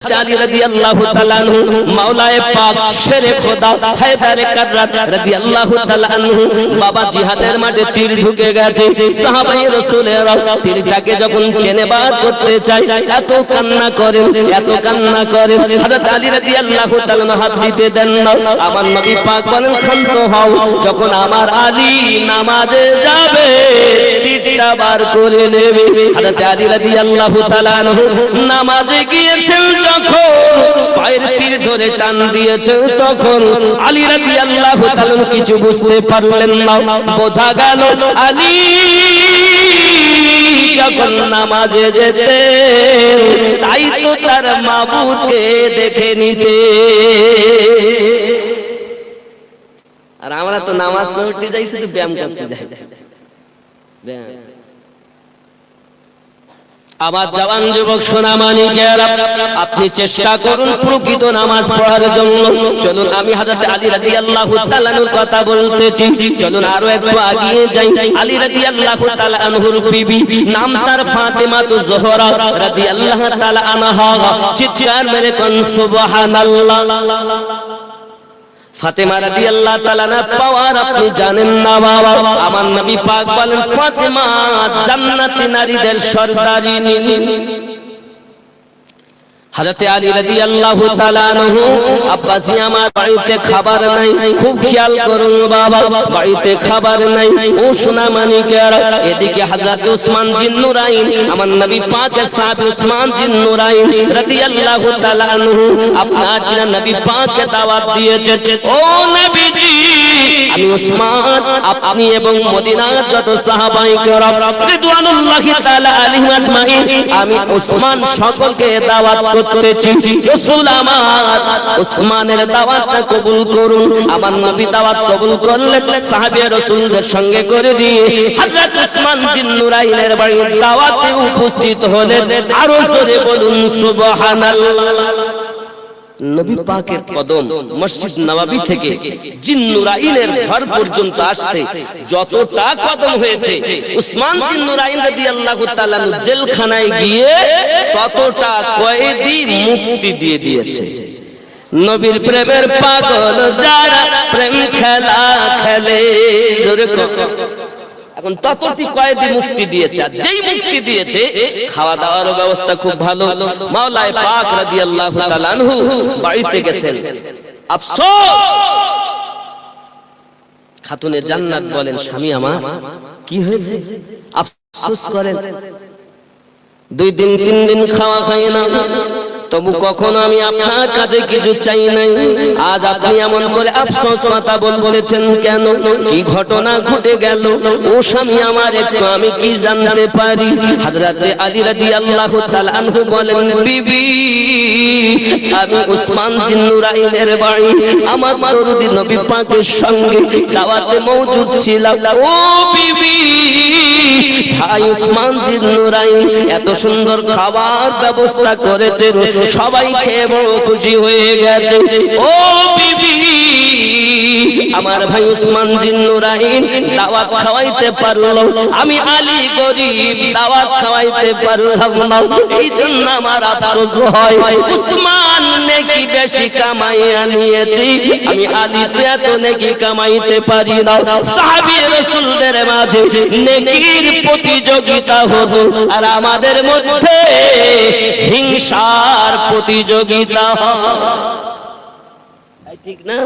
আলী রাদিয়াল্লাহু তাআলা আনহু মাওলায়ে পাক শেরে খোদা হায়দারে কাররাত রাদিয়াল্লাহু তাআলা আনহু বাবা জিহাদের মাঠে তীর ঢুকে গেছে সাহাবায়ে রাসূলেরা তীরটাকে যখন টেনে বার করতে চায় এত কান্না করেন হযরত আলী রাদিয়াল্লাহু তাআলা হাত দিতে দেন না আমার নবী পাক বলেন শান্ত হও যখন আমার আলী নামাজে যাবে তীরটা বার করে নেবে হযরত আলী রাদিয়াল্লাহু তাআলা আনহু নামাজে গিয়েছেন যখন পায়ের তীর ধরে টান দিয়েছে তখন আলী রাদিয়াল্লাহু তাআলা কিছু বুঝতে পারলেন না বোঝা গেল আলী যখন নামাজে যেতে তাই তো তার মাবুদকে দেখে নিতে আর আমরা তো নামাজ পড়তে যাই শুধু ব্যায়াম করতে যাই আবার জওয়ান যুবক সোনা মানিকেরা আপনি চেষ্টা করুন প্রকৃত নামাজ পড়ার জন্য চলুন আমি হযরত আলী রাদিয়াল্লাহু তাআলা আনহুর কথা বলতেছি চলুন আরো একটু এগিয়ে যাই আলী রাদিয়াল্লাহু তাআলা আনহুর বিবি নাম তার ফাতেমা তু জোহরা রাদিয়াল্লাহু তাআলা আনহা চিৎকার মেরে কোন সুবহানাল্লাহ ফাতেমা রাদিয়াল্লাহু তাআলা না পাওয়ার আপনি জানেন না বাবা আমার নবী পাক বলেন ফাতেমা জান্নাতি নারীদের সরদারিনী হযরত আলী রাদিয়াল্লাহু তাআলা আনহু আব্বাজি আমার বাড়িতে খাবার নাই খুব খেয়াল করুন বাবা বাড়িতে খাবার নাই ও সোনা মানিকেরা এদিকে হযরত উসমান জিন্নুরাইন আমার নবী পাকের সাহাবী উসমান জিন্নুরাইন রাদিয়াল্লাহু তাআলা আনহু আপনার নবী পাককে দাওয়াত দিয়েছে ও নবীজি আমি উসমান আপনি এবং মদিনার যত সাহাবায়ে কেরাম রিদওয়ানুল্লাহি তাআলা আলাইহিম আজমাইন আমি উসমান সকলকে দাওয়াত করতেছি রাসূল আমার উসমানের দাওয়াতটা কবুল করুন আমার নবী দাওয়াত কবুল করলেন সাহাবী রাসূলদের সঙ্গে করে দিয়ে হযরত উসমান জিন্নুরাইনের বাড়ির দাওয়াতে উপস্থিত হলেন আরো জোরে বলুন সুবহানাল্লাহ নবী পাকের কদম মসজিদ নববী থেকে জিন্নুরাইনের ঘর পর্যন্ত আসতে যতটা কদম হয়েছে উসমান জিন্নুরাইন রাদিয়াল্লাহু তাআলা জেলখানায় গিয়ে ততটা কয়েদি মুক্তি দিয়ে দিয়েছে নবীর প্রেমের পাগল যারা প্রেম খেলা খেলে জোরে এখন ততটি কয়েদি মুক্তি দিয়েছে আর যেই মুক্তি দিয়েছে খাওয়া দাওয়ার ব্যবস্থা খুব ভালো মাওলায়ে পাক রাদিয়াল্লাহু তাআলা আনহু বাড়িতে গেছেন আফসোস খাতুনে জান্নাত বলেন স্বামী আমার কি হয়েছে আফসোস করেন 2 দিন 3 দিন খাওয়া খাই না তবু কখনো আমি আপনার কাছে কিছু চাই নাই আজ আপনি এমন করে আফসোস কথা বলতেছেন কেন কি ঘটনা ঘটে গেল ও স্বামী আমার একটু আমি কি জানতে পারি হযরত আলী রাদিয়াল্লাহু তাআলা আনহু বলেন বিবি আমি উসমান জিন্নুরাইনের বাড়ি আমার দরদি নবী পাকের সঙ্গে দাওয়াতে মওজুদ ছিলাম ও বিবি ভাই উসমান জিন্নুরাইন এত সুন্দর খাবার ব্যবস্থা করেছে সবাই খেয়ে বড় খুশি হয়ে গেছে ও বিবি আমার ভাই উসমান জিন্নুরাইন দাওয়াত খাওয়াইতে পারলো আমি আলী গরীব দাওয়াত খাওয়াইতে পারলাম না এইজন্য আমার আফসোস হয় উসমান নেকি বেশি কামাইয়া নিয়েছি আমি আলী এত নেকি কামাইতে পারি না সাহাবী রাসূলদের মাঝে নেকির প্রতিযোগিতা হতো আর আমাদের মধ্যে হিংসার প্রতিযোগিতা হয় ঠিক না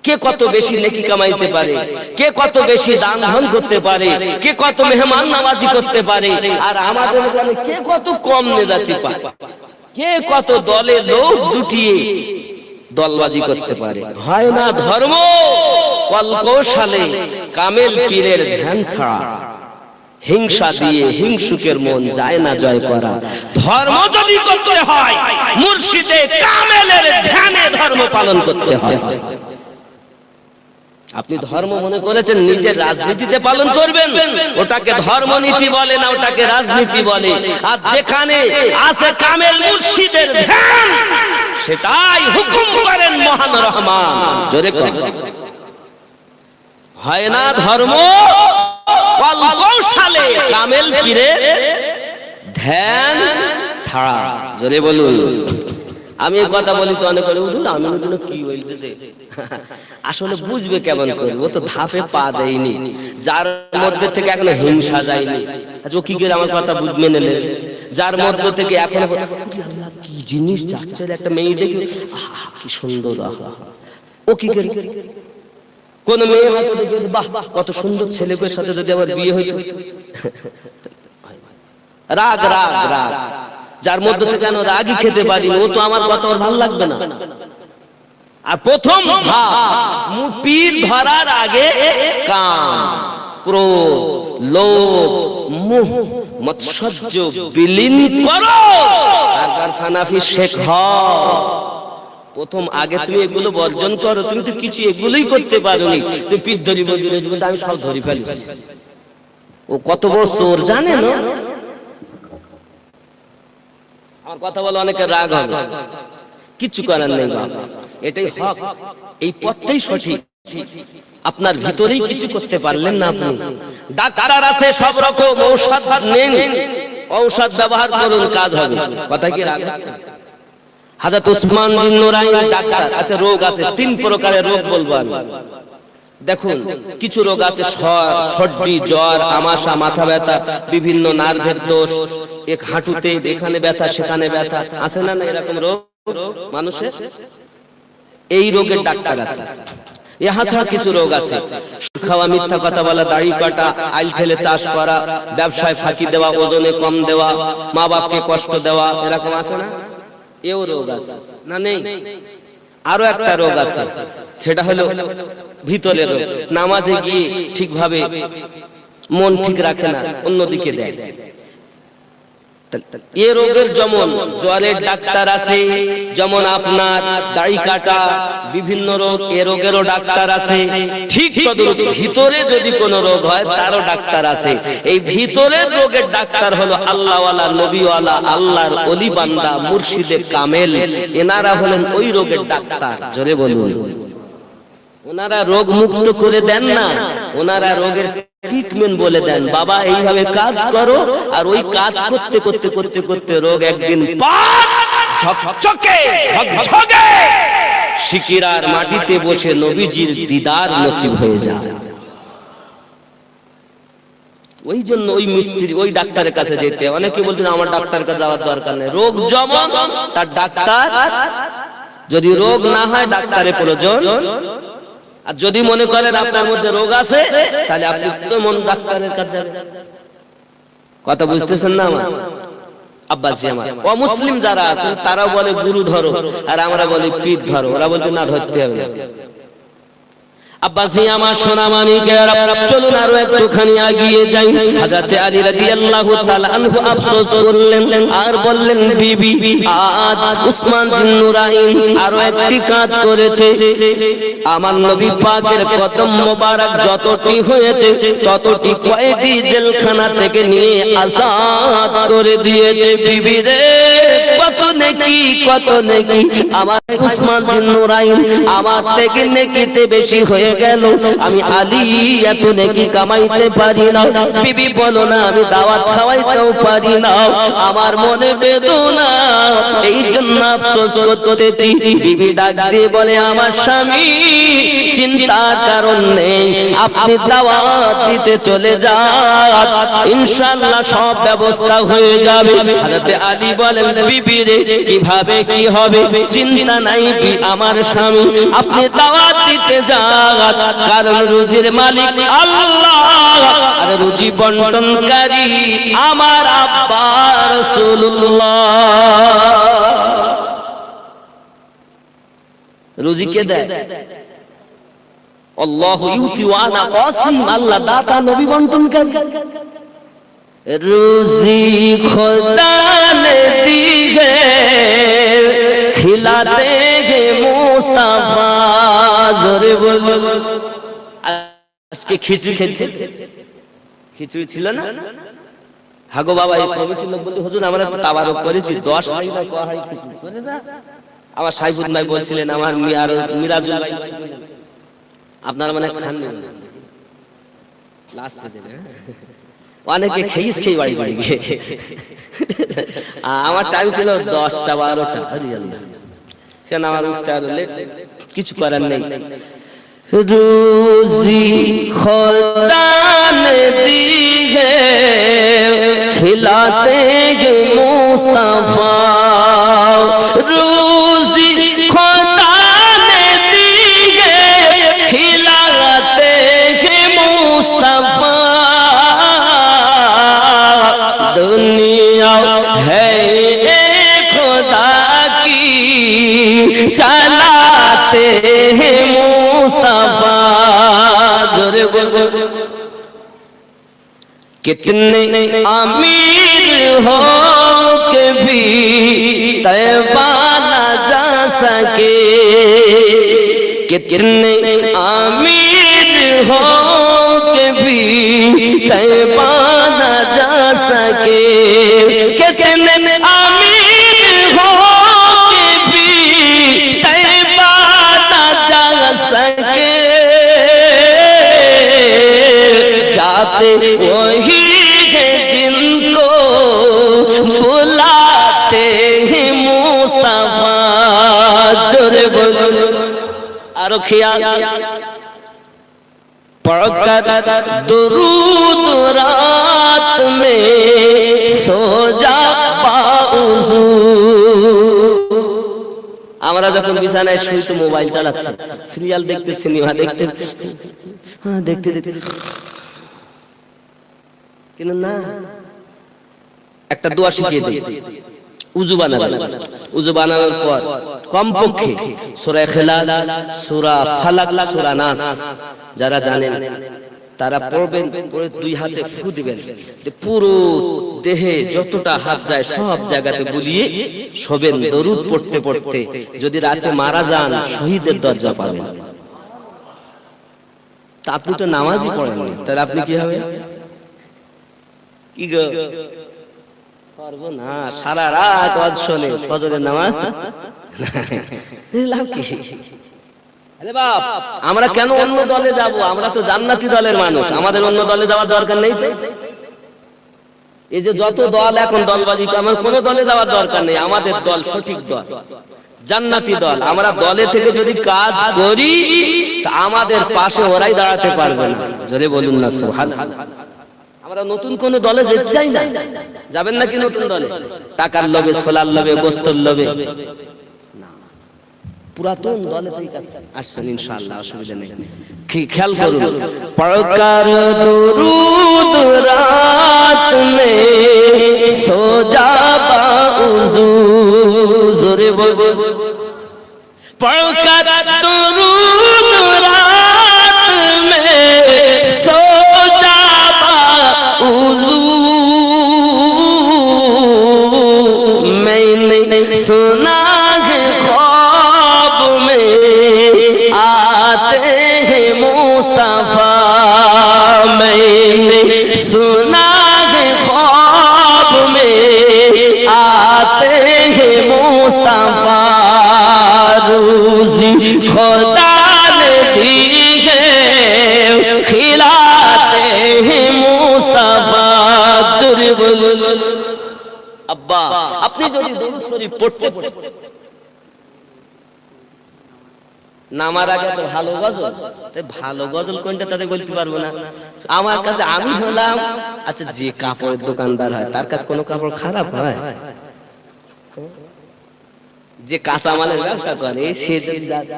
কে কত বেশি নেকি কামাইতে পারে কে কত বেশি দান ধান করতে পারে কে কত মেহমান নামাজি করতে পারে আর আমাদের এখানে কে কত কম নেজাতি পায় কে কত দলে লোক জুটিয়ে দলবাজি করতে পারে হয় না ধর্ম কলকৌশলে কামেল পীরের ধ্যান ছাড়া হিংসা দিয়ে হিংসুকের মন যায় না জয় করা ধর্ম যদি করতে হয় মুর্শিদে কামেলের ধ্যানে ধর্ম পালন করতে হয় আপনি ধর্ম মনে করেছেন নিজের রাজনীতিতে পালন করবেন ওটাকে ধর্মনীতি বলে না ওটাকে রাজনীতি বলে আর যেখানে আছে কামেল মুর্শিদের ধ্যান সেটাই হুকুম করেন মহান রহমান জোরে কর হয় না ধর্ম কলকৌশলে কামেল পীরে ধ্যান ছাড়া। জোরে বলুন। আমি এই কথা বলি তো অনেক করে উঠুন, আমি উঠুন কি বলতেছে, আসলে বুঝবে কেমন করে, ও তো ধাপে পা দেয়নি, যার মধ্যে থেকে এখনো হিংসা যায়নি। আচ্ছা ও কি করে আমার কথা মেনে নেবে? যার মধ্য থেকে এখনো কি জিনিস যাচ্ছে, একটা মেয়ে দেখি কি সুন্দর, ও কি করে, কোন মেয়ে হয়তো দেখে বাহ কত সুন্দর ছেলেদের সাথে যদি আবার বিয়ে হইতো, রাগ রাগ রাগ, যার মধ্যে থেকে কেন রাগই খেতে পারি, ও তো আমার কথা ওর ভালো লাগবে না। আর প্রথম মুপির ধরার আগে কাম, ক্রোধ, লোভ, মোহ, মৎসর্য বিলীন করো, তারপর ফানাফি শেখ হও। প্রথম আগে তুমি এগুলো বর্জন করো। তুমি তো কিছু এগুলোই করতে পারোনি, তুমি পিঠ ধরি বসে আমি সব ধরি ফেলি। ও কত বড় চোর জানে না? আমার কথা বলে অনেকে রাগ হবে, কিছু করার নেই বাবা, এটাই হক, এই পথটাই সঠিক। আপনার ভিতরেই কিছু করতে পারলেন না আপনি। ডাক্তার আছে সব রকম, ঔষধ নেন, ঔষধ ব্যবহার করুন, কাজ হবে। কথা কি রাগ? হযরত উসমান বিন নুরাইন ডাক্তার। আচ্ছা রোগ আছে, 3 প্রকারের রোগ বলবো আমি। দেখুন কিছু রোগ আছে, সর্দি, জ্বর, আমাশা, মাথা ব্যথা, বিভিন্ন নার্ভের দোষ, এক হাঁটুতে এখানে ব্যথা সেখানে ব্যথা, আছে না না এরকম রোগ মানুষের? এই রোগের ডাক্তার আছে। ইহা ছাড়া কিছু রোগ আছে, খাওয়া, মিথ্যা কথা বলা, দাড়ি কাটা, আইল ঠেলে চাষ করা, ব্যবসায় ফাঁকি দেওয়া, ওজনে কম দেওয়া, মা বাপকে কষ্ট দেওয়া, এরকম আছে না? এও রোগ আছে না? নেই? আরো একটা রোগ আছে, সেটা হলো ভিতরের রোগ। নামাজে গিয়ে ঠিকভাবে মন ঠিক রাখে না, অন্যদিকে দেয়। এ রোগের যেমন জ্বরের ডাক্তার আছে, যেমন আপনার দাড়ি কাটা, বিভিন্ন রোগ, এ রোগেরও ডাক্তার আছে। ঠিক তদ্রূপ ভিতরে যদি কোনো রোগ হয় তারও ডাক্তার আছে। এই ভিতরের রোগের ডাক্তার হলো আল্লাহওয়ালা, নবীওয়ালা, আল্লাহর ওলি বান্দা, মুর্শিদে কামেল, এনারা হলেন ওই রোগের ডাক্তার। জোরে বলুন। ওনারা রোগ মুক্ত করে দেন না, ওনারা রোগের ট্রিটমেন্ট বলে দেন, বাবা এইভাবে কাজ করো। আর ওই কাজ করতে করতে করতে করতে রোগ একদিন ঝকঝকে ঝকঝকে সিকিরার মাটিতে বসে নবীজির দিদার নসিব হয়ে যায়। ওই জন্য ওই মিস্ত্রি, ওই ডাক্তারের কাছে যেতে। অনেকে বলতেন আমার ডাক্তার কাছে যাওয়ার দরকার নেই, রোগ যেমন তার ডাক্তার, যদি রোগ না হয় ডাক্তারের প্রয়োজন। আর যদি মনে করেন আপনার মধ্যে রোগ আছে, তাহলে আপনি তো মন ডাক্তারের কাছে যাবেন। কথা বুঝতেছেন না আমার আব্বাসী? আমার অমুসলিম যারা আছেন তারা বলে গুরু ধরো, আর আমরা বলি পিঠ ধরো, ওরা বলতে না ধরতে হবে না। আব্বাসী আমার সোনা মানিকেরা, চলুন আরো একটুখানি এগিয়ে যাই। হযরত আলী রাদিয়াল্লাহু তাআলা আনহু আফসোস করলেন আর বললেন, বিবি আজ উসমান বিন নুরাইন আরো একটি কাজ করেছে। আমার নবী পাকের কদম মোবারক যতটি হয়েছে ততটি কয়েদি জেলখানা থেকে নিয়ে আজাদ করে দিয়েছে। বিবি রে কত নেকি, কত নেকি, আমার উসমান বিন নুরাইন আমার থেকে নেকিতে বেশি হয়ে গেল। আমি আলী এত নেকি কামাইতে পারি না। বিবি বলো না আমি দাওয়াত খাওয়াইতেও পারি না, আমার মনে বেদনা, এই জন্য আফসোস করতেছি। বিবি ডাক দিয়ে বলে, আমার স্বামী চিন্তার কারণ নেই, আপনি দাওয়াত দিতে চলে যান, ইনশাআল্লাহ সব ব্যবস্থা হয়ে যাবে। হযরত আলী বলেন, বিবি রে কিভাবে কি হবে, চিন্তা নাই আমার স্বামী, আপনি দাওয়াত দিতে যান, কারণ রুজির মালিক আল্লাহ, আর রুজি বন্টনকারী আমার আব্বা রাসূলুল্লাহ। রুজি কে দেয়? আল্লাহু ইউতি ওয়া আনা কাসিম, আল্লাহ দাতা, নবী বন্টনকারী। রুজি খোদা নে दी है खिलाते हैं मुस्ताफा। জোরে বলো। আজকে খিচুড়ি খেতে, খিচুড়ি ছিল না? হাগো বাবা, এই কমিটির লোক বলতে হুজুর আমরা তো তাবারক করেছি, 10 হাড়ি না ক হাড়ি খিচুড়ি করে না। আমার সাইফুল ভাই বলছিলেন, আমার মিরাজুল ভাই, আপনারা মানে খান লাস্টে যাবে। অনেকে খেয়ে বাড়ি বাড়ি গিয়ে। আমার টাইম ছিল 10টা 12টা, কেন আমার উঠতে আরো লেট, কিছু করার নেই। রোজি খোদা ने दी है खिलाते हैं मुस्तफा, रोजी खुदा ने दी है खिलाते हैं मुस्तफा, दुनिया है खुदा की चलाते हैं मुस्तफा। जोरे बोल, कितने अमीर हो के भी तैबा न जा सके, कितने अमीर हो के भी तैबा न जा सके, कितने अमीर हो के भी तैबा न जा सके, जाते वही है जिनको बुलाते हैं मुस्तफा। जोरे बोलो आरो ख्याल, पढ़कर दुरूद रात में सो जा बाउज़ू। আমরা যখন বিছানায় শুই তো মোবাইল চালাচ্ছি, সিরিয়াল দেখতে, সিনেমা দেখতে, হ্যাঁ দেখতে দেখতে, কিন্তু না, একটা দোয়া শিখিয়ে দিই। উযু বানাবেন, উযু বানানোর পর কমপক্ষে সূরা ইখলাস, সূরা ফালাক, সূরা নাস যারা জানেন তারা পড়বেন, পড়ে দুই হাতে ফু দিবেন, পুরো দেহে যতটা হাত যায় সব জায়গাতে বুলিয়ে শোবেন দরুদ পড়তে পড়তে। যদি রাতে মারা যান শহীদের দরজা পাবেন। তা আপনি তো নামাজই পড়েননি, তাহলে আপনি কি হবে? কি গো পারবো না, সারা রাত ওয়াজ শুনে ফজরের নামাজ লাভ কি? আরে বাপ, আমরা কেন অন্য দলে যাব? আমরা তো জান্নাতি দলের মানুষ, আমাদের অন্য দলে যাওয়ার দরকার নেই তো। এই যে যত দল এখন দলবাজি, আমার কোন দলে যাওয়ার দরকার নেই। আমাদের দল সঠিক দল, জান্নাতি দল। আমরা দলে থেকে যদি কাজ করি তা আমাদের পাশে ওরাই দাঁড়াতে পারবে না। যদি বলুন না সুবহানাল্লাহ। আমরা নতুন কোন দলে যেতে চাই না। যাবেন নাকি নতুন দলে? টাকার লোভে, সোলার লোভে, গোস্তর লোভে? পুরাতন দলে ঠিক আছে, আসছেন ইনশাআল্লাহ, অসুবিধা নেই। কি খেয়াল করুন, পড়কার দুরুদ রাত মে সো যা বাউযু। জোরে বল, পড়কার দুরুদ রাত মে সো যা বাউযু। मैंने सुना है ख्वाब में आते हैं मुस्तफा, मैंने सुना है ख्वाब में आते हैं मुस्तफा, रोज़ी खुदा ने दी है खिलाते हैं मुस्तफा। जोरे बोलो আব্বা, আপনি যদি দরুদ শরীফ পড়তে নামার আগে তো ভালো গজল, তাই ভালো গজল কোনটা তাদের বলতে পারবো না। আমার কাছে আমি হলাম, আচ্ছা যে কাপড়ের দোকানদার হয় তার কাছে কোনো কাপড় খারাপ হয়? যে কাঁচা মালের ব্যবসা করে সে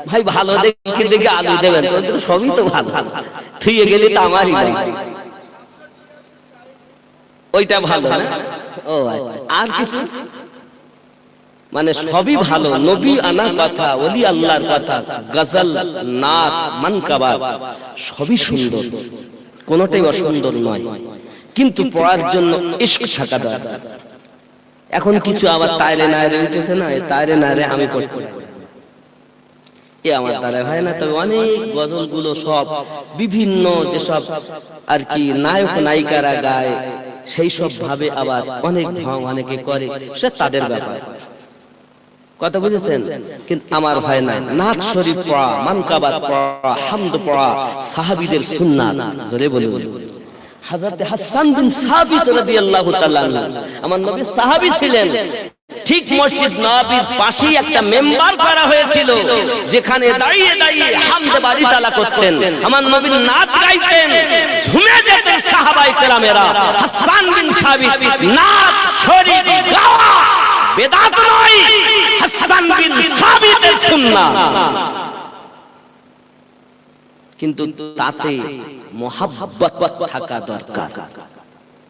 ভাই ভালো দেখে দেখে আলু দেবেন, সবই তো ভালো, থুয়ে গেলে তো আমারই ওইটা ভালো না। ও আচ্ছা, আর কিছু মানে সবই ভালো। নবী আনা কথা, ওলি আল্লাহর কথা, গজল, নাত, মানকাবাত সবই সুন্দর, কোনটাই অসুন্দর নয়, কিন্তু পড়ার জন্য ইশক থাকা দরকার। এখন কিছু আবার তাইরে নাইরে উঠেছে না, তাইরে নাইরে আমি পড়তে এ আমার দ্বারা হয় না। তবে অনেক গজল গুলো সব বিভিন্ন যেসব আর কি নায়ক নায়িকারা গায় সেই সব ভাবে আবার অনেক ঢং অনেকে করে, সে তাদের ব্যাপার, কথা বুঝেছেন? কিন্তু আমার হয় না। নাত শরীফ পড়া, মানকাবাত পড়া, হামদ পড়া সাহাবীদের সুন্নাত। জোরে বলুন হযরত হাসান বিন সাবিত রাদিয়াল্লাহু তাআলা আমার নবী সাহাবী ছিলেন। ঠিক মসজিদ নববীর পাশেই একটা মেম্বার করা হয়েছিল, যেখানে দাঁড়িয়ে দাঁড়িয়ে হামদে বাড়ি তালা করতেন, আমার নবীর নাত গাইতেন, ঝুমে যেতেন সাহাবায়ে কেরামেরা। হাসান বিন সাবিত নাত শরীফ গাওয়া বেদাত নয়, হাসান বিন সাবিতের সুন্নাহ। কিন্তু তাতে মোহাব্বত থাকা দরকার।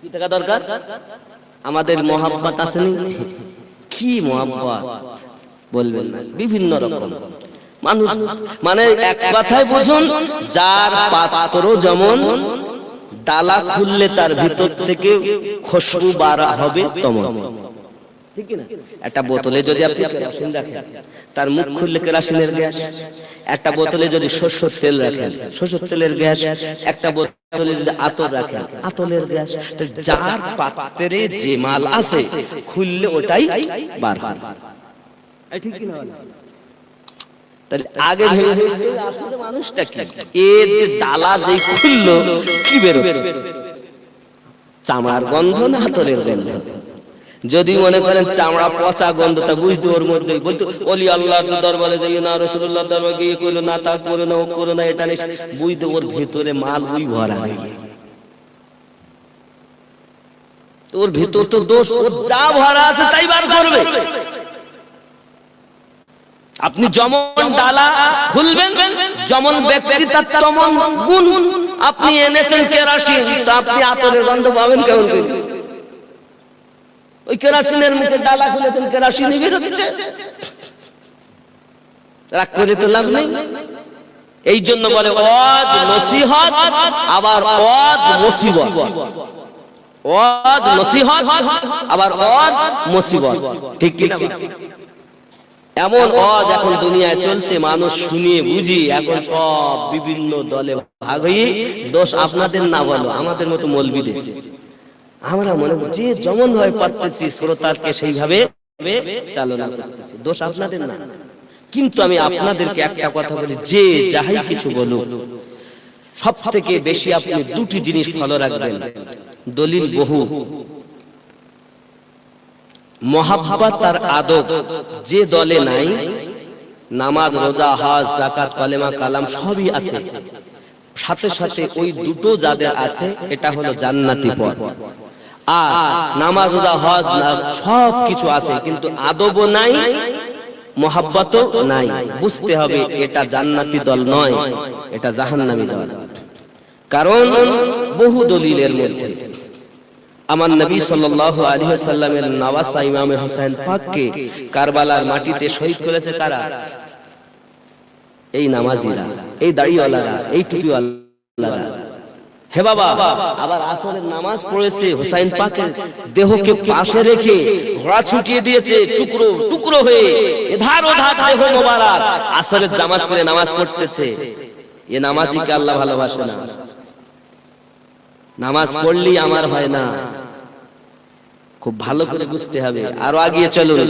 কি থাকা দরকার? আমাদের মোহাব্বত আসেনি? কি মোহাব্বত বলবেন না, বিভিন্ন রকম মানুষ, মানে এক কথায় বুঝুন, যার পাত্র যেমন ডালা খুললে তার ভিতর থেকে খুশবু বার হবে তেমন, ঠিক না? একটা বোতলে যদি আপনি কেরোসিন রাখেন, তার মুখ খুললে কেরোসিনের গ্যাস। একটা বোতলে যদি সরষের তেল রাখেন, সরষের তেলের গ্যাস। একটা বোতলে যদি আতর রাখেন, আতরের গ্যাস। তো যার পাত্রে যে মাল আছে খুললে ওটাই বার হয়, ঠিক কি না? তাহলে আগে ভেবে আসলে মানুষটা কি, এর যে ডালা যে খুললো কি বেরোচ্ছে? চামড়ার গন্ধ না আতরের গন্ধ? যদি মনে করেন চামড়া পচা গন্ধটা বুঝতে, ওর মধ্যে বলতো ওলি আল্লাহর দরবারে যাই না, রাসূলুল্লাহর দরবারে গিয়ে কইলো না, তা করো না, ও করো না, এটা নেই, বুঝতে ওর ভিতরে মাল ওই ভরা নেই, ওর ভিতর তো দোষ, ওর যা ভরা আছে তাই বার করবে। আপনি যেমন ডালা খুলবেন, যেমন ব্যক্তি তার তেমন গুণ। আপনি এনেছেন কেরোসিন, তো আপনি আতরের গন্ধ পাবেন কেমন করে? ওই কেরোসিনের মুখে ডালা খুলেছেন, কেরোসিনই বের হচ্ছে, রাগ করে তো লাভ নেই। এই জন্য বলে ওয়াজ নসিহত, আবার ওয়াজ মুসিবত। ওয়াজ নসিহত, আবার ওয়াজ মুসিবত, ঠিক কি না? এমন ওয়াজ এখন দুনিয়ায় চলছে, মানুষ শুনিয়ে বুঝি এখন সব বিভিন্ন দলে ভাগ হয়ে। দোষ আপনাদের না, বলো আমাদের মতো মৌলবীদের। আমরা মনে যে যেমন হয় পারতেছি শ্রোতাকে সেইভাবে চালনা করতেছি, দোষ আপনাদের না। কিন্তু আমি আপনাদেরকে একটা কথা বলি, যে যাহাই কিছু বলুক, সব থেকে বেশি আপনি দুটি জিনিস ফলো রাখবেন। দলিল বহু, মহাব্বত আর আদব যে দলে নাই, নামাজ রোজা হজ যাকাত কালেমা কালাম সবই আছে, সাথে সাথে ওই দুটো যাদের আছে এটা হলো জান্নাতি পথ। আর নামাজ রোজা হজ সব কিছু আছে, কিন্তু আদবও নাই, মহাব্বতও নাই, বুঝতে হবে এটা জান্নাতি দল নয়, এটা জাহান্নামী দল। কারণ বহু দলিলের মধ্যে আমার নবী সাল্লাল্লাহু আলাইহি ওয়াসাল্লামের নওয়াসা ইমাম হোসেন পাককে কারবালার মাটিতে শহীদ করেছে কারা? এই নামাজিরা, এই দাড়িওয়ালারা, এই টুপিওয়ালারা। হে বাবা, আবার আসরের নামাজ পড়েছে, হোসেন পাকের দেহকে পাশে রেখে ঘোড়া ছুটিয়ে দিয়েছে, টুকরো টুকরো হয়ে এধার ওধার দেহ মোবারক, আসরের জামাত করে নামাজ পড়তেছে। এ নামাজিকে আল্লাহ ভালোবাসে না। নামাজ পড়লি আমার হয় না, খুব ভালো করে বুঝতে হবে। আরো আগিয়ে চলুন,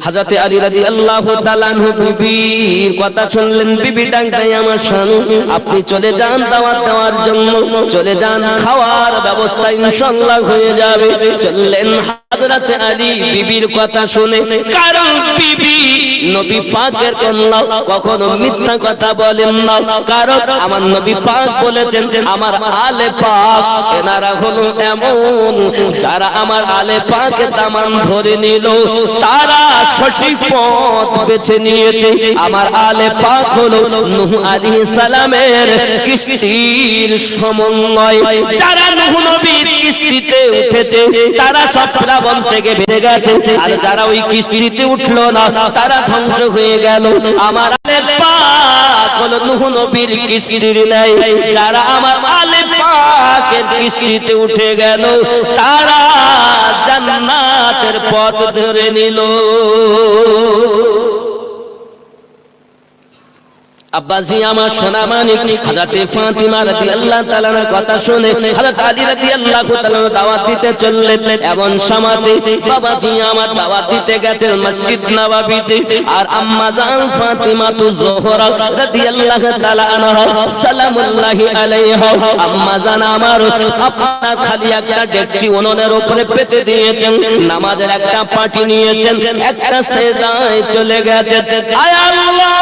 হযরতে আলী রাদিয়াল্লাহু তাআলা আনহু বিবির কথা শুনলেন, বিবি ডাকতেই আমার স্বামী আপনি চলে যান দাওয়াত দেওয়ার জন্য, চলে যান, খাওয়ার ব্যবস্থা ইনশাআল্লাহ হয়ে যাবে। চললেন হযরতে আলী বিবির কথা শুনে, কারণ বিবি নবী পাকের কন্যা, কখনো মিথ্যা কথা বলেন না। কারণ আমার নবী পাক বলেছেন যে আমার আলে পাক এনারা হলো এমন, যারা আমার আলে পাক দামান ধরে নিল, তারা সঠিক পথ বেছে নিয়েছে। আমার আলে পাক হলো নূহ আলাইহিস সালামের কিস্তির সমন্বয়। যারা নূহ নবীর কিস্তিতে উঠেছে তারা সব প্লাবন থেকে বেঁচে গেছে, আর যারা ওই কিস্তিতে উঠলো না তারা ধ্বংস হয়ে গেল। আমার আলে পাক হলো নূহ নবীর কিস্তির নাই। যারা আমার আলে পাকের কিস্তিতে উঠে গেল তারা জান্নাতের পথ ধরে নিল। আব্বাজি আমার সোনা মানিক হযরতে ফাতিমা রাদিয়াল্লাহু তাআলার কথা শুনে হযরত আলী রাদিয়াল্লাহু তাআলা দাওয়াত দিতে চললেন। এমন সময়তে বাবাজি আমার দাওয়াত দিতে গেছেন মসজিদ নববীতে, আর আম্মা জান ফাতিমা যোহরা রাদিয়াল্লাহু তাআলা আনহা সালামুল্লাহি আলাইহা, আম্মা জান আমার আপনার খালি একটা ডেকচি উনুনের উপরে পেতে দিয়েছেন, নামাজের একটা পাটি নিয়েছেন, একটা সেজদায় চলে গেছেন। আয় আল্লাহ,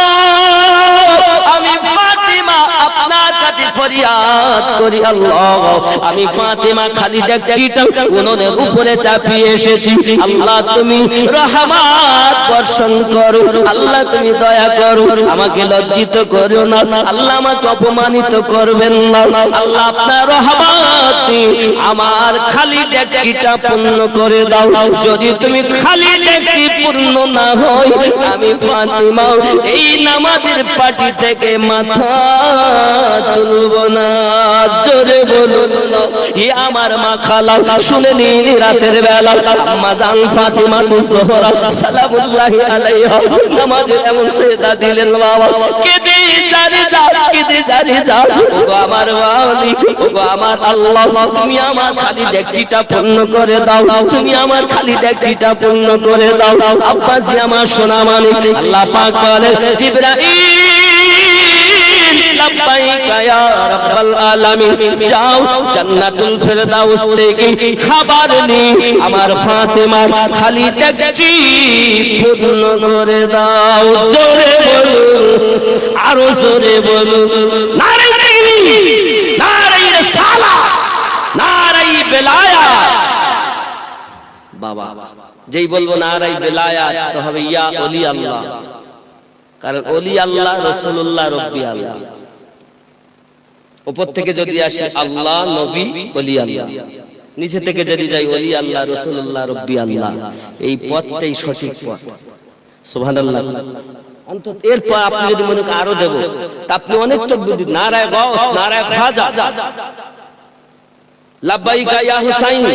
আমি ফাতিমা আপনার কাছে ফরিয়াদ করি, আল্লাহ আমি ফাতিমা খালি ডেকচিটা উনুনের উপরে চাপিয়ে এসেছি, আল্লাহ তুমি রহমত বর্ষণ করো, আল্লাহ তুমি দয়া করো, আমাকে লজ্জিত করো না, আল্লাহ আমাকে অপমানিত করবেন না, আল্লাহ আপনার রহমত আমার খালি ডেকচিটা পূর্ণ করে দাও। যদি তুমি খালি ডেকচি পূর্ণ না হয় আমি ফাতিমা এই নামাজের পাটি থেকে মাথা তুলব না। জোরে বলুন ই আমার মা খালা শুনে নিন, রাতের বেলা আম্মা জান ফাতিমা যোহরা সালামুল্লাহি আলাইহা নামাজে এমন সেজদা দিলেন, বাবা কেঁদে জারি যা ওগো আমার ওয়ালি, ওগো আমার আল্লাহ তুমি আমার খালি ডেকচিটা পূর্ণ করে দাও, তুমি আমার খালি ডেকচিটা পূর্ণ করে দাও। আব্বাজি আমার সোনা মানিক আল্লাহ পাক বলে জিবরাইল লাব্বাইকা ইয়া রাব্বাল আলামিন, যাও জান্নাতুল ফেরদাউস থেকে খাবার নিয়ে আমার ফাতিমা খালি ডেকচি পূর্ণ করে দাও। জোরে বলুন, আরো জোরে বলুন, নারে তাকবীর, নারে রিসালাত, নারে বেলায়াত। বাবা যেই বলবো নারে বেলায়াত তো হবে ইয়া ওলি আল্লাহ, কারণ ওলি আল্লাহ রাসূলুল্লাহ রব্বি আল্লাহ। উপর থেকে যদি আসে আল্লাহ নবী ওলি আল্লাহ, নিচে থেকে যদি যাই ওলি আল্লাহ রাসূলুল্লাহ রব্বি আল্লাহ, এই পথটাই সঠিক পথ। সুবহানাল্লাহ। অন্তত এরপর আপনি যদি মনে করেন আরো দেব, তা আপনি অনেক তাকবীর দিন, নারায়ে গাউস, নারায়ে খাজা, লাব্বাইকা ইয়া হুসাইন,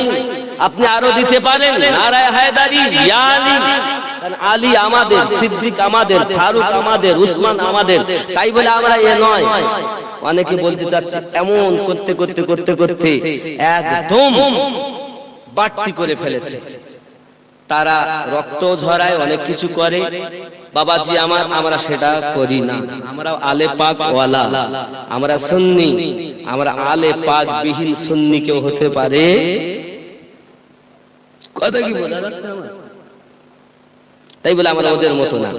আপনি আরো দিতে পারেন, নারায়ে হায়দারি, ইয়া আলী। কারণ আলী আমাদের, সিদ্দিক আমাদের, ফারুক আমাদের, উসমান আমাদের, তাই বলে আমরা এ নয়। অনেকে বলতে চাচ্ছে এমন করতে করতে করতে করতে একদম বাড়তি করে ফেলেছে, তারা রক্ত ঝরায়, অনেক কিছু করে। বাবাজি আমার, আমরা সেটা করি না, আমরা আলে পাক ওয়ালা, আমরা সুন্নি, আমরা আলে পাক বিহীন সুন্নি কেউ হতে পারে? কথা কি বলা যাচ্ছে আমার? তাই বলে আমরা ওদের মতো না।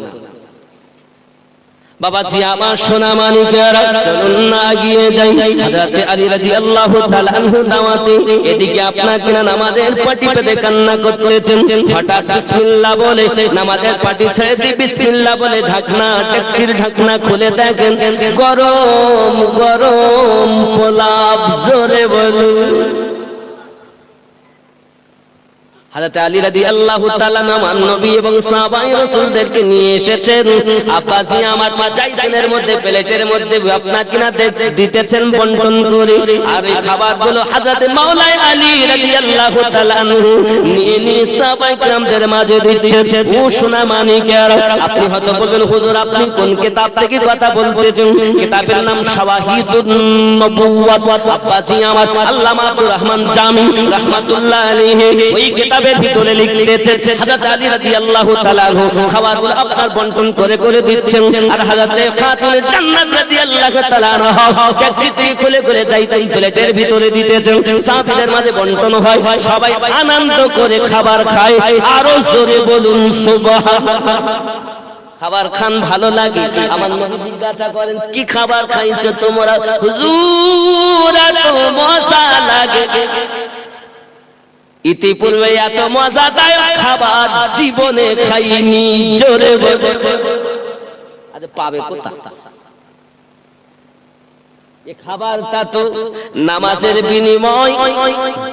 বাবাজি আমার সোনা মানিকেরা, চলুন না এগিয়ে যাই। হযরতে আলী রাদিয়াল্লাহু তাআলা আনহু দাওয়াতে, এদিকে আপনাকে নামাজের পাটি পেতে কান্না করতেছেন, হঠাৎ বিসমিল্লাহ বলে নামাজের পাটি ছেড়ে দিয়ে বিসমিল্লাহ বলে ঢাকনা, ডেকচির ঢাকনা খুলে দেখেন গরম গরম পোলাও। জোরে বলুন। হযরত আলী রাদিয়াল্লাহু তাআলা আমার নবী এবং সাহাবায়ে রাসূলদেরকে নিয়ে এসেছেন। আব্বাজি আমার চাইছেনের মধ্যে, প্লেটের মধ্যে আপনার কিনা দিতেছেন বন্টন করে, আর এই খাবারগুলো হযরত মাওলাই আলী রাদিয়াল্লাহু তাআলা আনহু নিয়ে নিয়ে সাহাবায়ে কিরামদের মাঝে দিচ্ছেন। ও সোনা মানিকেরা, আপনি হয়তো বলবেন হুজুর আপনি কোন কিতাব থেকে কথা বলতেছেন? কিতাবের নাম শাওয়াহিদুন নবুওয়াত। আব্বাজি আমার আল্লামা আব্দুর রহমান জামি রাহমাতুল্লাহ আলাইহি ওই কিতাবের ভিতরে লিখতেছেন হযরত আলী রাদিয়াল্লাহু তাআলা আনহু খাবারগুলো আপনার বন্টন করে করে দিচ্ছেন, আর হযরতে খাতুনে জান্নাত রাদিয়াল্লাহু তাআলা আনহা ডেকচিতে খুলে খুলে যাইতেন প্লেটের ভিতরে দিতেছেন, সাহাবীদের মাঝে বন্টন হয়, সবাই আনন্দ করে খাবার খায়। আরো জোরে বলুন সুবহানাল্লাহ। খাবার খান ভালো লাগে? আমার নবী জিজ্ঞাসা করেন কি খাবার খাইছো তোমরা? হুজুর এত মজা লাগে, ইতিপূর্বে এত মজাদায়ক খাবার জীবনে খাইনি। জোরে বলে আজ পাবে কোথা? এই খাবারটা তো নামাজের বিনিময়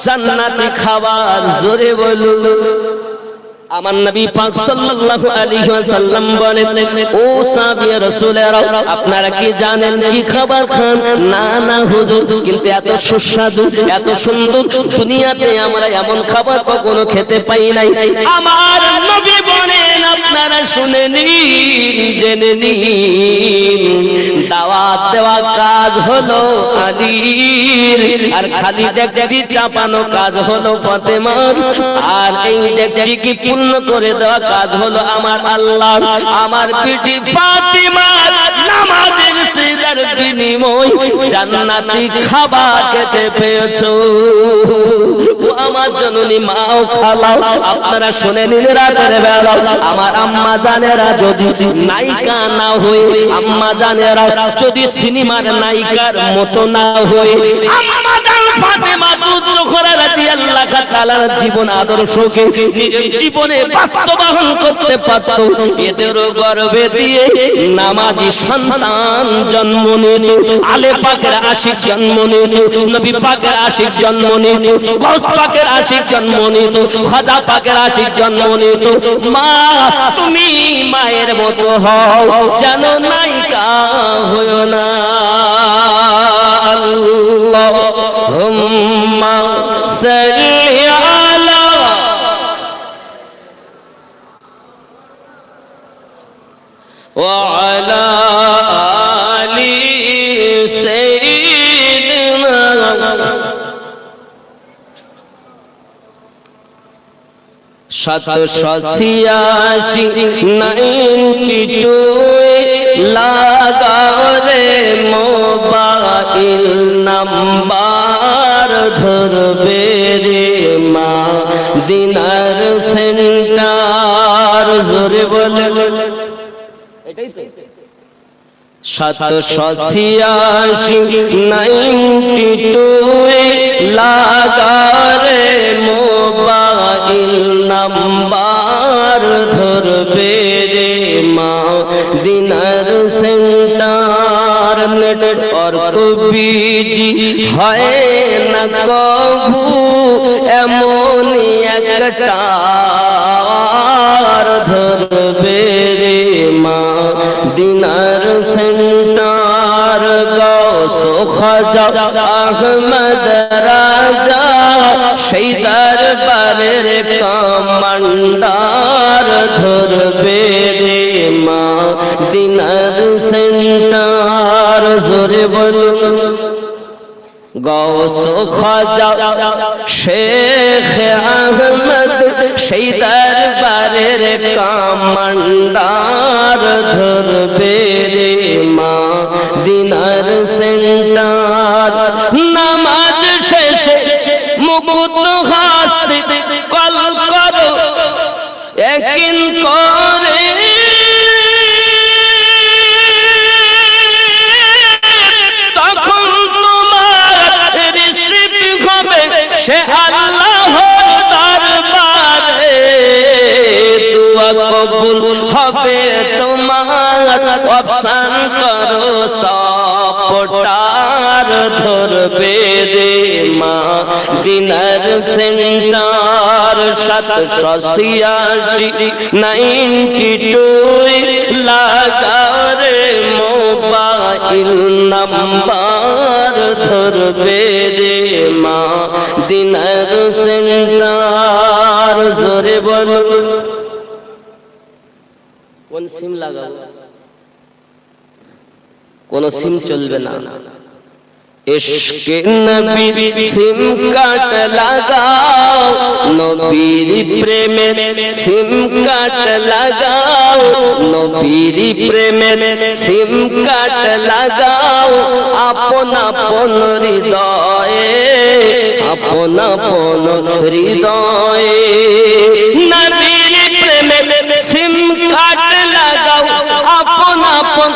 জান্নাতি খাবার। জোরে বলুন। আমার নবী পাক সাল্লাল্লাহু আলাইহি ওয়াসাল্লাম বলেন, ও সাহাবী রাসূলেরা আপনারা কি জানেন কি খাবার খান? না না হুজুর, কিন্তু এত সুস্বাদু এত সুন্দর দুনিয়াতে আমরা এমন খাবার কখনো খেতে পাই নাই। আমার নবী বলেন আপনারা শুনে নিন, জেনে নিন, দাওয়াত দেওয়া কাজ হলো আলীর, আর খালি ডেকচি চাপানো কাজ হলো ফাতেমার, আর এই ডেকচিকে পূর্ণ করে দেওয়া কাজ হলো আমার আল্লাহ। আমার বিটি ফাতিমার নামাজের সিজদার বিনিময় জান্নাতি খাবার খেতে পেয়েছো। আমার জননী মাও খালাও, আপনারা শুনে নিন রাতের বেলা আমার আম্মা জানেরা যদি নায়িকা না হয়ে, আম্মা জানেরা যদি সিনেমার নায়িকার মতো না হয়ে, আম্মা জান ফাতেমা জোহরা রাদিয়াল্লাহু তাআলার জীবন আদর্শকে নিজের জীবনে বাস্তবায়ন করতে পারত, এদেরও গর্ভে দিয়ে নামাজি সন্তান জন্ম নিত, আলে পাকের আশিক জন্ম নিত, নবী পাকের আশিক জন্ম নিত, গৌস পাকের আশিক জন্ম নিত, খাজা পাকের আশিক জন্ম নিত। মা তুমি মায়ের মতো হও, যেন নায়িকা হয়ো না। আল্লাহুম্মা সাল্লি আলা ওয়া আলা আলি সাইয়্যিদিনা সাতশো-ছিয়াশি 92 লাগাও রে মোবাইল নাম্বার, ধরবে রে মা দিনার সেন্টার। জোরে বলে এটাই তো 786 92 লাগাও রে মোবাইল নাম্বার, ধরবে রে মা দিনার সেন্টার। নেটওয়ার্ক বিজি হয় না কভু, এমনই একটা ধরবে রে মা দিনার সেন্টার। গাউস খাজা আহমদ রাজা সেই দরবারের কমান্ডার, ধরবে রে মা দিনার সেন্টার। জোরে বলুন গাউস খাজা শেখ আহমদ সেই দরবারের কমান্ডার, ধরবে রে মা দিনার সেন্টার। নামাজ শেষে মুকুত হাসতে কল করো একিন করে, তখন তোমার রিসিভ হবে সে আল্লাহর দরবারে। দুআ কবুল হবে তোমার, অপশন করো সাপোর্টার, ধরবে রে মা দিনার সেন্টার। 786 92 লাগাও রে মোবাইল নাম্বার, ধরবে রে মা দিনার সেন্টার। জোরে বলুন কোন সিম লাগাবো? কোন সিম চলবে না। ইশকে নবী সিম কার্ড লাগাও, নবীর প্রেমে সিম কার্ড লাগাও, নবীর প্রেমে সিম কার্ড লাগাও। আপন আপন হৃদয়ে, আপন আপন হৃদয়ে নবীর প্রেমে সিম কার্ড লাগাও। আপন আপন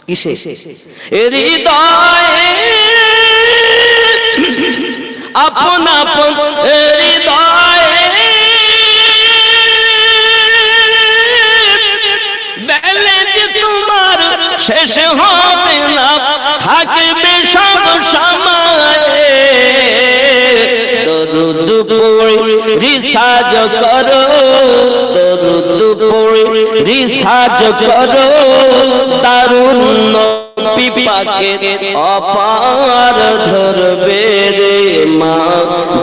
কিসে হৃদয়ে, আপন আপন হৃদয়ে ব্যালেন্স তোমার শেষ হবে না, থাকবে সব সময়। দরুদ পড়ে রিসাজ করো, দরুদ পড়ে রিসাজ করো, দারুন নবী পাকের অপার, ধরবে রে মা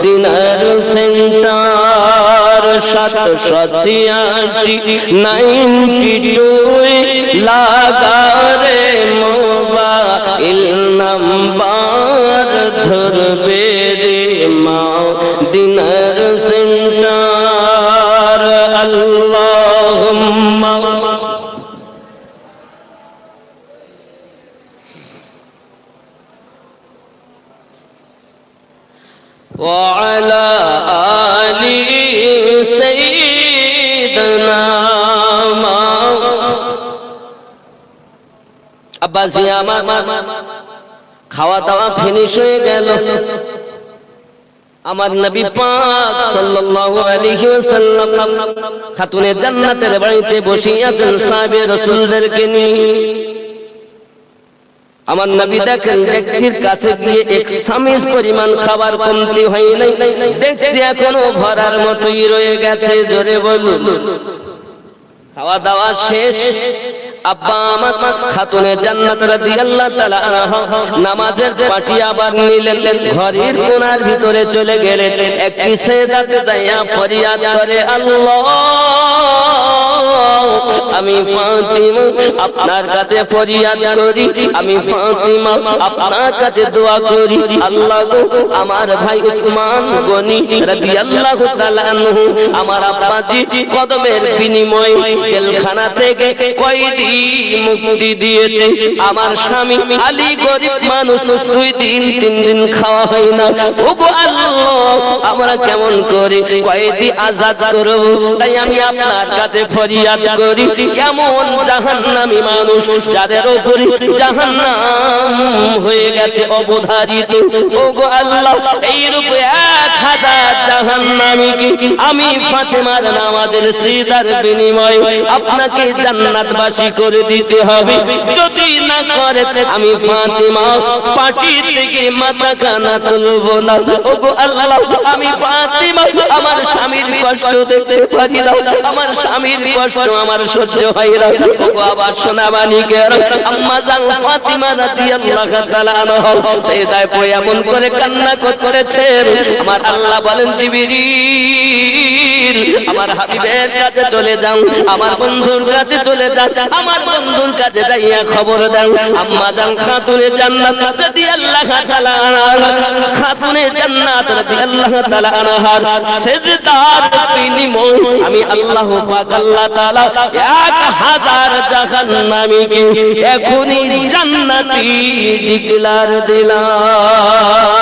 দিনার সেন্টার। 786 লাগারে মোবাইল নাম্বার ধরবে রে মদিনার সেন্টার আল্লাহুম্মা وعلى آل سيدنا আব্বাসি আমার খাওয়া দাওয়া ফিনিশ হয়ে গেল। আমার নবী পাক সাল্লাল্লাহু আলাইহি ওয়াসাল্লাম খাতুনে জান্নাতের বাড়িতে বসে আছেন সাহাবে রাসূলদেরকে নিয়ে। আমার নবী দেখেন ডেকচির কাছে গিয়ে এক চামচ পরিমাণ খাবার কমতি হয় নাই, দেখছি এখনো ভরার মতোই রয়ে গেছে। জোরে বলুন। খাওয়া দাওয়া শেষ। আব্বা আমার খাতুনে জান্নাত রাদিয়াল্লাহু তাআলা আনহা নামাজের পাটি আবার নিলেন, ঘরের কোণার ভিতরে চলে গেলেন। একটি সেজদাতে যাইয়া ফরিয়াদ করে, আল্লাহ আমি ফাতিমা আপনার কাছে ফরিয়াদ করি, আমি ফাতিমা আপনার কাছে দোয়া করি, আল্লাহ গো আমার ভাই উসমান গনি রাদিয়াল্লাহু তাআলা আনহু আমার আব্বাজি কদমের বিনিময়ে জেলখানা থেকে কয়েদি মুক্তি দিয়েছে। আমার স্বামী আলী গরিব মানুষ, 2 দিন 3 দিন খাওয়া হয় না। ওগো আল্লাহ আমরা কেমন করে কয়েদি আজাদ করব? তাই আমি আপনার কাছে ফরিয়াদ করি, এমন জাহান্নামী মানুষ যাদের উপরে জাহান্নাম হয়ে গেছে অবধারিত, ওগো আল্লাহ এই রূপে 1000 জাহান্নামীকে আমি ফাতেমার নামাজের সিজদার বিনিময়ে আপনাকে জান্নাতবাসী করে দিতে হবে। যদি না করে আমি ফাতেমা পাটি থেকে মাথা কানা তুলব না। ওগো আল্লাহ আমি ফাতেমা আমার স্বামীর কষ্ট দেখতে পারি না, আমার স্বামীর কষ্ট আমার সহ্য হয় না। ওগো আবার শোনাবানি কেন আম্মা জান ফাতিমা রাদিয়াল্লাহু তাআলা আনহা সেজদায় পড়ে এমন করে কান্না করেছে। আমার আল্লাহ বলেন, জিবরিল আমার হাবিবের কাছে চলে যাও, আমার বন্ধুর কাছে চলে যাও, আমার বন্ধুর কাছে যাইয়া খবর দাও আম্মা জান খাতুনে জান্নাত রাদিয়াল্লাহু তাআলা আনহা, খাতুনে জান্নাত রাদিয়াল্লাহু তাআলা আনহা সেজদার বিনিময়ে আমি আল্লাহ পাক আল্লাহ তাআলা 1000 জাহান্নামীকে এখনই জান্নাতি ডিক্লার দিলাম।